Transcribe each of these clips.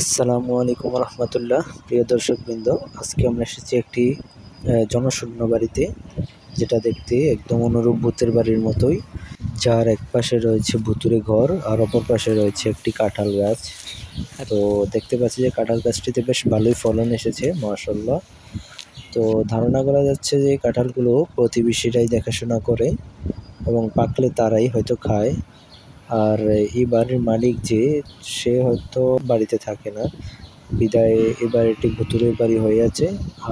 আসসালামু আলাইকুম রহমতুল্লাহ। প্রিয় দর্শকবৃন্দ, আজকে আমরা এসেছি একটি জনশূন্য বাড়িতে, যেটা দেখতে একদম অনুরূপ ভূতের বাড়ির মতোই, যার এক পাশে রয়েছে ভুতুড়ে ঘর আর অপর পাশে রয়েছে একটি কাঁঠাল গাছ। তো দেখতে পাচ্ছি যে কাঁঠাল গাছটিতে বেশ ভালোই ফলন এসেছে, মাশাআল্লাহ। তো ধারণা করা যাচ্ছে যে কাঁঠালগুলো প্রতিবেশীরাই দেখাশোনা করে এবং পাকলে তারাই হয়তো খায়। আর এই বাড়ির মালিক যে, সে হয়তো বাড়িতে থাকে না, বিদায় এই বাড়িটি ভুতুড়ে বাড়ি হয়ে আছে।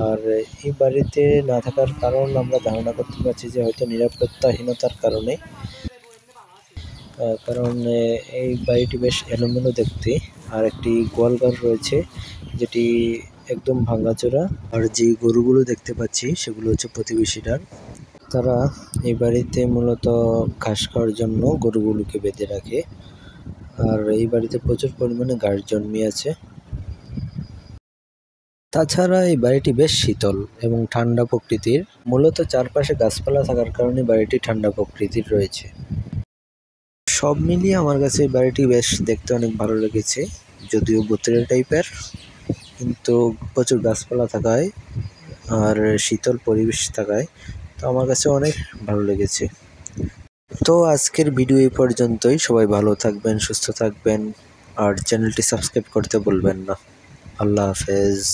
আর এই বাড়িতে না থাকার কারণ আমরা ধারণা করতে পারছি যে হয়তো নিরাপত্তাহীনতার কারণে। কারণ এই বাড়িটি বেশ এলোমেলো দেখতে। আর একটি গোয়ালঘর রয়েছে, যেটি একদম ভাঙাচোরা। আর যে গরুগুলো দেখতে পাচ্ছি সেগুলো হচ্ছে প্রতিবেশীরা। তারা এই বাড়িতে মূলত ঘাস খাওয়ার জন্য গরুগুলোকে বেঁধে রাখে। আর এই বাড়িতে প্রচুর পরিমাণে গাছ জন্মে আছে। তাছাড়া এই বাড়িটি বেশ শীতল এবং ঠান্ডা প্রকৃতির। মূলত চারপাশে গাছপালা থাকার কারণে বাড়িটি ঠান্ডা প্রকৃতির রয়েছে। সব মিলিয়ে আমার কাছে এই বাড়িটি বেশ দেখতে অনেক ভালো লেগেছে, যদিও ভুতুড়ে টাইপের, কিন্তু প্রচুর গাছপালা থাকায় আর শীতল পরিবেশ থাকায় তো আমার কাছে অনেক ভালো লেগেছে। তো আজকের ভিডিও এই পর্যন্তই। সবাই ভালো থাকবেন, সুস্থ থাকবেন, আর চ্যানেলটি সাবস্ক্রাইব করতে ভুলবেন না। আল্লাহ হাফেজ।